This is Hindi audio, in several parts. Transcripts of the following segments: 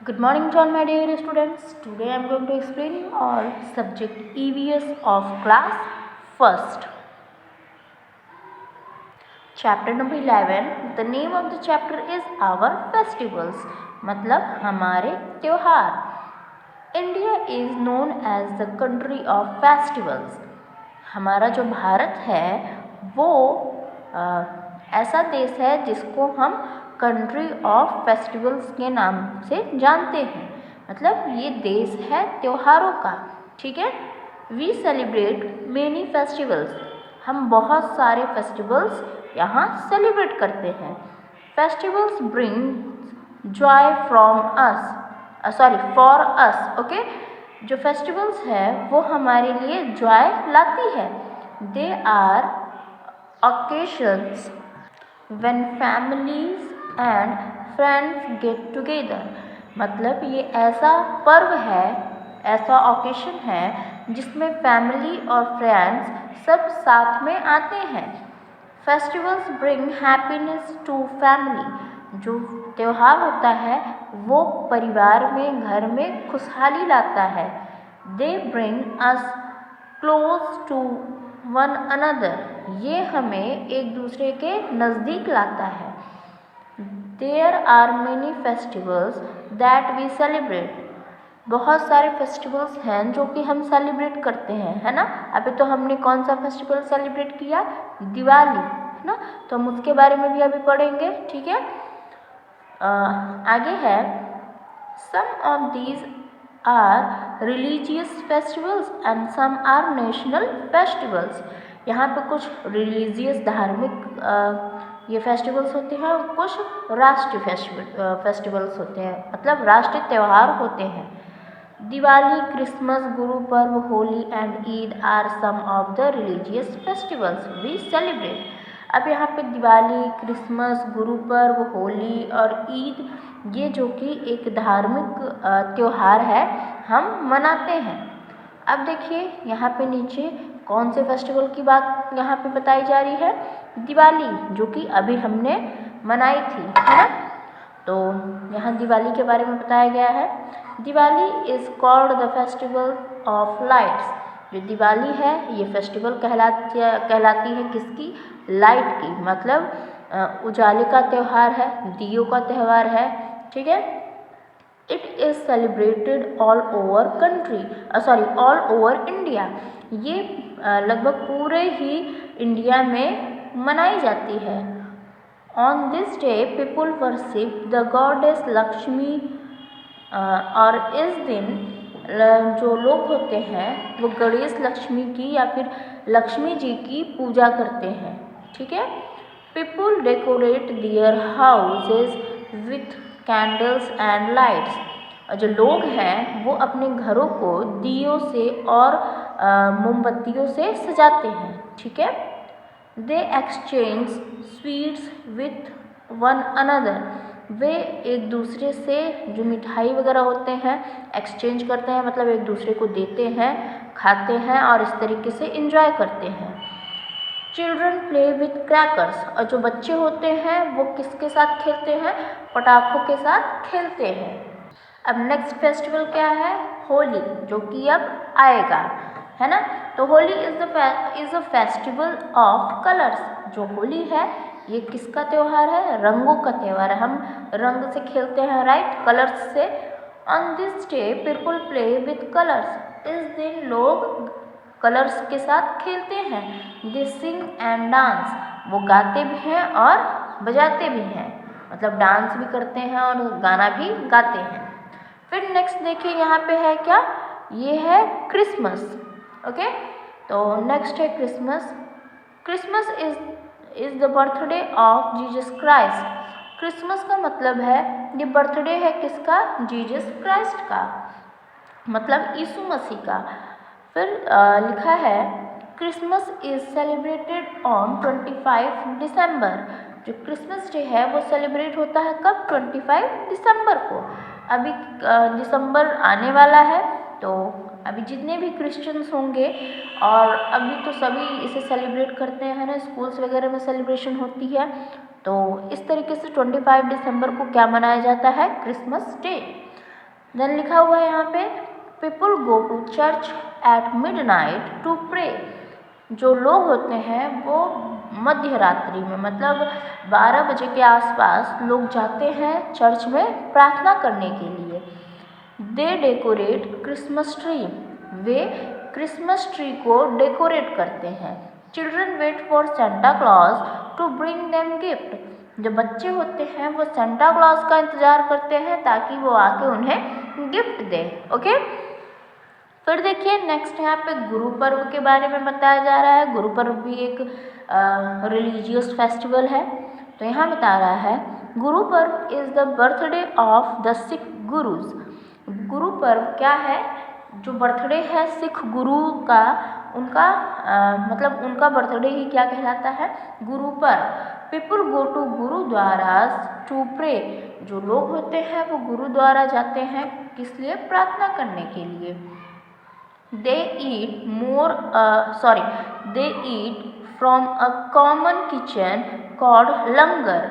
Good morning to all my dear students. Today I am going to explain you all subject EVS of class first. Chapter number 11. The name of the chapter is Our Festivals. मतलब हमारे त्योहार. India is known as the country of festivals. हमारा जो भारत है वो ऐसा देश है जिसको हम कंट्री ऑफ फेस्टिवल्स के नाम से जानते हैं. मतलब ये देश है त्योहारों का. ठीक है. We celebrate many festivals. हम बहुत सारे फेस्टिवल्स यहाँ सेलिब्रेट करते हैं. Festivals bring joy from us for us. Okay. जो फेस्टिवल्स है वो हमारे लिए जॉय लाती है. They are occasions when families and friends get together. मतलब ये ऐसा पर्व है, ऐसा ओकेशन है जिसमें फैमिली और फ्रेंड्स सब साथ में आते हैं. Festivals bring happiness to family. जो त्यौहार होता है वो परिवार में, घर में खुशहाली लाता है. They bring us close to one another. ये हमें एक दूसरे के नज़दीक लाता है. There are many festivals that we celebrate. बहुत सारे फेस्टिवल्स हैं जो कि हम सेलिब्रेट करते हैं, है ना. अभी तो हमने कौन सा फेस्टिवल सेलिब्रेट किया? दिवाली, है ना. तो हम उसके बारे में भी अभी पढ़ेंगे. ठीक है. आगे है some of these are religious festivals and some are national festivals. यहाँ पे कुछ रिलीजियस धार्मिक ये फेस्टिवल्स होते हैं और कुछ राष्ट्रीय फेस्टिवल्स होते हैं, मतलब राष्ट्रीय त्यौहार होते हैं. Diwali, Christmas, Guru Parv, Holi and Eid are some of the religious festivals we celebrate. अब यहाँ पे दिवाली, क्रिसमस, गुरु पर्व, होली और ईद ये जो कि एक धार्मिक त्यौहार है हम मनाते हैं. अब देखिए यहाँ पे नीचे कौन से फेस्टिवल की बात यहाँ पे बताई जा रही है? दिवाली, जो कि अभी हमने मनाई थी, है ना. तो यहाँ दिवाली के बारे में बताया गया है. Diwali is called the festival of lights. जो दिवाली है ये फेस्टिवल कहलाती है किसकी? लाइट की. मतलब उजाले का त्यौहार है, दियों का त्यौहार है. ठीक है. It is celebrated all over all over India. ये लगभग पूरे ही इंडिया में मनाई जाती है. On this day people worship the goddess Lakshmi. और इस दिन जो लोग होते हैं वो गणेश लक्ष्मी की या फिर लक्ष्मी जी की पूजा करते हैं. ठीक है. People decorate their houses with candles and lights. जो लोग हैं वो अपने घरों को दियों से और मोमबत्तियों से सजाते हैं. ठीक है. They exchange sweets with one another. वे एक दूसरे से जो मिठाई वगैरह होते हैं एक्सचेंज करते हैं, मतलब एक दूसरे को देते हैं, खाते हैं और इस तरीके से एंजॉय करते हैं. Children play with crackers. और जो बच्चे होते हैं वो किसके साथ खेलते हैं? पटाखों के साथ खेलते हैं. अब नेक्स्ट फेस्टिवल क्या है? होली, जो कि अब आएगा, है ना. तो Holi is a festival of colours. जो होली है ये किसका त्यौहार है? रंगों का त्यौहार है. हम रंग से खेलते हैं, राइट, कलर्स से. On this day people play with colours. इस दिन लोग कलर्स के साथ खेलते हैं. दे सिंग एंड डांस. वो गाते भी हैं और बजाते भी हैं, मतलब डांस भी करते हैं और गाना भी गाते हैं. फिर नेक्स्ट देखिए यहाँ पे है क्या? ये है क्रिसमस. ओके. तो नेक्स्ट है Christmas. Christmas is the birthday of Jesus Christ. Christmas का मतलब है ये बर्थडे है किसका? जीसस क्राइस्ट का, मतलब यीशु मसीह का. फिर लिखा है क्रिसमस इज़ सेलिब्रेटेड ऑन 25 दिसंबर. जो क्रिसमस डे है वो सेलिब्रेट होता है कब? 25 दिसंबर को. अभी दिसंबर आने वाला है तो अभी जितने भी क्रिश्चियंस होंगे, और अभी तो सभी इसे सेलिब्रेट करते हैं ना, स्कूल्स वगैरह में सेलिब्रेशन होती है. तो इस तरीके से 25 दिसंबर को क्या मनाया जाता है? Christmas day. देन लिखा हुआ है यहाँ पे people go to church at midnight to pray. जो लोग होते हैं वो मध्य रात्रि में मतलब 12 बजे के आसपास लोग जाते हैं चर्च में प्रार्थना करने के लिए। They decorate Christmas tree. वे क्रिसमस ट्री को डेकोरेट करते हैं। Children wait for Santa Claus to bring them gift. जो बच्चे होते हैं वो सेंटा क्लॉज का इंतज़ार करते हैं ताकि वो आके उन्हें गिफ्ट दे। ओके, फिर देखिए नेक्स्ट यहाँ पे गुरु पर्व के बारे में बताया जा रहा है। गुरु पर्व भी एक रिलीजियस फेस्टिवल है। तो यहाँ बता रहा है Guru Parv is the birthday of the Sikh gurus. Guru Parv क्या है? जो बर्थडे है सिख गुरु का, उनका मतलब उनका बर्थडे ही क्या कहलाता है? Guru Parv. People go to gurdwaras to pray. जो लोग होते हैं वो गुरुद्वारा जाते हैं किस लिए? प्रार्थना करने के लिए। They eat from a common kitchen called लंगर।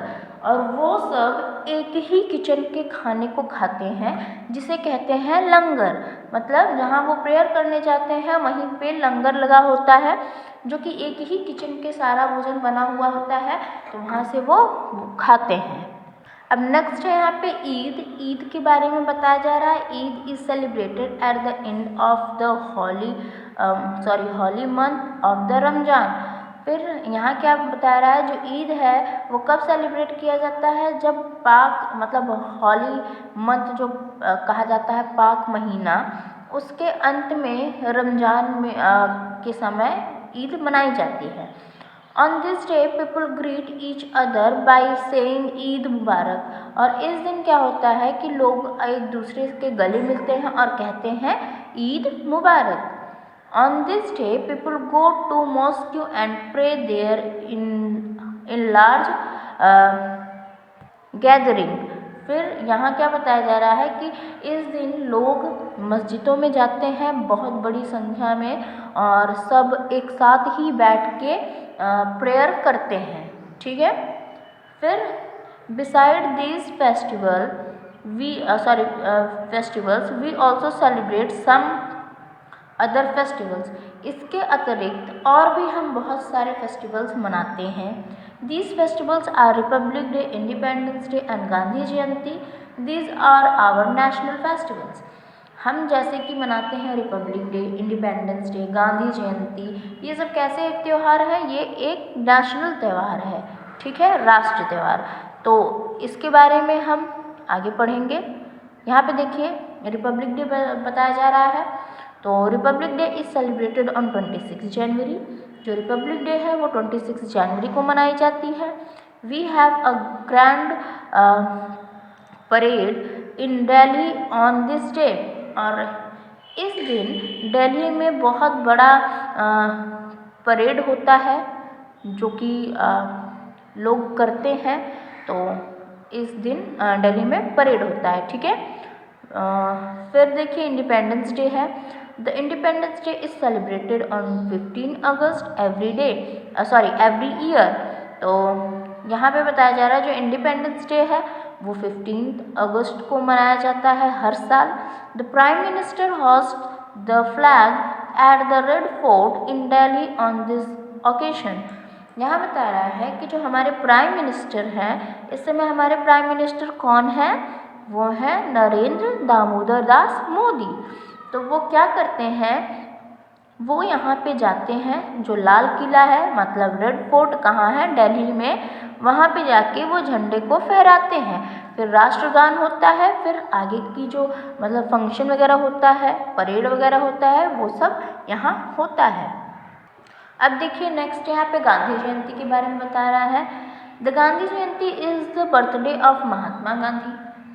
और वो सब एक ही किचन के खाने को खाते हैं जिसे कहते हैं लंगर। मतलब जहाँ वो प्रेयर करने जाते हैं वहीं पे लंगर लगा होता है, जो कि एक ही किचन के सारा भोजन बना हुआ होता है, तो वहाँ से वो खाते हैं। अब नेक्स्ट है यहाँ पे ईद। ईद के बारे में बताया जा रहा है। Eid is celebrated at the end of the Holi month of the Ramzan. फिर यहाँ क्या बता रहा है? जो ईद है वो कब सेलिब्रेट किया जाता है? जब पाक मतलब होली मंथ जो कहा जाता है पाक महीना, उसके अंत में रमजान में के समय ईद मनाई जाती है। On this day people greet each other by saying Eid Mubarak. और इस दिन क्या होता है कि लोग एक दूसरे के गले मिलते हैं और कहते हैं Eid Mubarak. On this day people go to mosque and pray there in large gathering. फिर यहाँ क्या बताया जा रहा है कि इस दिन लोग मस्जिदों में जाते हैं बहुत बड़ी संख्या में और सब एक साथ ही बैठ के प्रेयर करते हैं। ठीक है, फिर beside this festivals we also celebrate some other festivals. इसके अतिरिक्त और भी हम बहुत सारे फेस्टिवल्स मनाते हैं। These festivals are Republic Day, Independence Day and Gandhi Jayanti. These are our national festivals। हम जैसे कि मनाते हैं republic day, independence day, Gandhi Jayanti, ये सब कैसे त्यौहार है? ये एक नेशनल त्यौहार है, ठीक है, राष्ट्र त्यौहार। तो इसके बारे में हम आगे पढ़ेंगे। यहाँ पे देखिए रिपब्लिक डे बताया जा रहा है। तो Republic day is celebrated on 26 जनवरी। जो रिपब्लिक डे है वो 26 जनवरी को मनाई जाती है। We have a grand parade in Delhi on this day. और इस दिन दिल्ली में बहुत बड़ा परेड होता है जो कि लोग करते हैं। तो इस दिन दिल्ली में परेड होता है, ठीक है। फिर देखिए इंडिपेंडेंस डे है। The independence day is celebrated on 15 August every year. तो यहाँ पे बताया जा रहा है जो इंडिपेंडेंस डे है वो 15 अगस्त को मनाया जाता है हर साल। The prime minister host the flag at the red fort in Delhi on this occasion. यहाँ बता रहा है कि जो हमारे प्राइम मिनिस्टर हैं, इस समय हमारे प्राइम मिनिस्टर कौन है? वो है नरेंद्र दामोदर दास मोदी। तो वो क्या करते हैं? वो यहाँ पे जाते हैं, जो लाल किला है मतलब रेड फोर्ट कहाँ है? दिल्ली में। वहाँ पे जाके वो झंडे को फहराते हैं। फिर राष्ट्रगान होता है, फिर आगे की जो मतलब फंक्शन वगैरह होता है, परेड वगैरह होता है, वो सब यहाँ होता है। अब देखिए नेक्स्ट यहाँ पे गांधी जयंती के बारे में बता रहा है। The Gandhi Jayanti is the birthday of Mahatma Gandhi.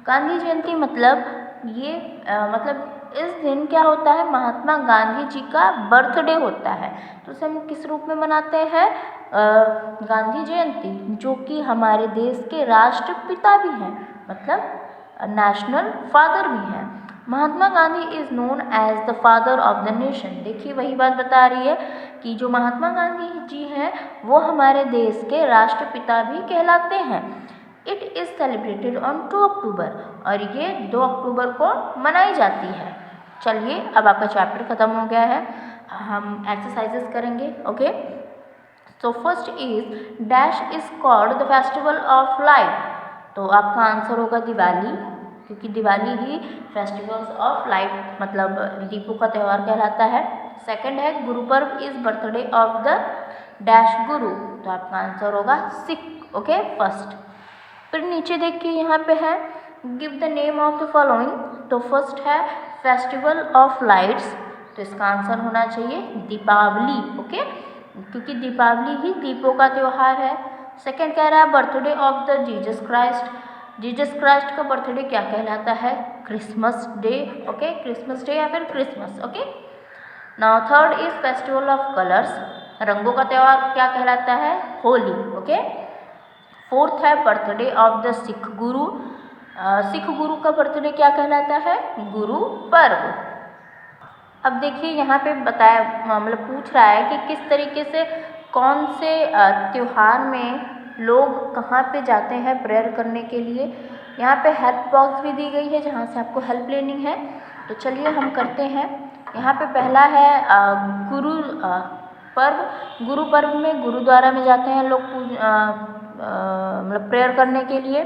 Gandhi Jayanti मतलब ये मतलब इस दिन क्या होता है? महात्मा गांधी जी का बर्थडे होता है। तो उसे हम किस रूप में मनाते हैं? गांधी जयंती, जो कि हमारे देश के राष्ट्रपिता भी हैं, मतलब नेशनल फादर भी हैं। Mahatma Gandhi is known as the father of the nation. देखिए वही बात बता रही है कि जो महात्मा गांधी जी हैं वो हमारे देश के राष्ट्रपिता भी कहलाते हैं। इट इज़ सेलिब्रेटेड ऑन 2 अक्टूबर और ये 2 अक्टूबर को मनाई जाती है। चलिए अब आपका चैप्टर ख़त्म हो गया है, हम एक्सरसाइजेस करेंगे। Okay, so first is dash is called the festival of light. तो आपका आंसर होगा दिवाली, क्योंकि दिवाली ही फेस्टिवल्स ऑफ लाइट मतलब दीपों का त्यौहार कहलाता है। सेकंड है गुरु पर्व is birthday of the dash गुरु, तो आपका आंसर होगा सिख। Okay, first. फिर नीचे देखिए यहाँ पे है give the name of the following, तो फर्स्ट है फेस्टिवल ऑफ लाइट्स, तो इसका आंसर होना चाहिए दीपावली। ओके, क्योंकि दीपावली ही दीपों का त्यौहार है। सेकंड कह रहा है birthday of the Jesus Christ, Jesus Christ का बर्थडे क्या कहलाता है? Christmas day. Okay, Christmas day या फिर Christmas. Okay, now third is festival of colours, रंगों का त्यौहार क्या कहलाता है? होली। ओके, फोर्थ है बर्थडे ऑफ द सिख गुरु, सिख गुरु का बर्थडे क्या कहलाता है? गुरु पर्व। अब देखिए यहाँ पे बताया मतलब पूछ रहा है कि किस तरीके से कौन से त्यौहार में लोग कहाँ पे जाते हैं प्रेयर करने के लिए। यहाँ पे हेल्प बॉक्स भी दी गई है जहाँ से आपको हेल्प लेनी है, तो चलिए हम करते हैं। यहाँ पे पहला है गुरु पर्व। गुरु पर्व में गुरुद्वारा में जाते हैं लोग मतलब प्रेयर करने के लिए।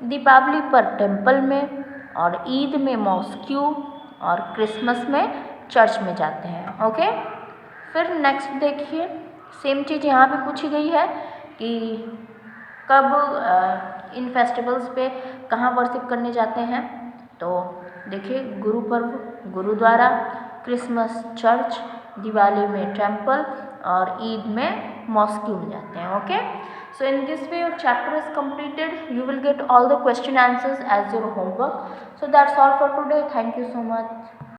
दीपावली पर टेम्पल में, और ईद में मॉस्क्यू, और क्रिसमस में चर्च में जाते हैं। ओके, फिर नेक्स्ट देखिए सेम चीज़ यहाँ पे पूछी गई है कि कब इन फेस्टिवल्स पे कहाँ वर्शिप करने जाते हैं। तो देखिए गुरु पर्व गुरुद्वारा, क्रिसमस चर्च, दिवाली में टेम्पल, और ईद में मॉस्क्यू में जाते हैं। Okay, so in this way your chapter is completed. You will get all the question answers as your homework. So that's all for today. Thank you so much.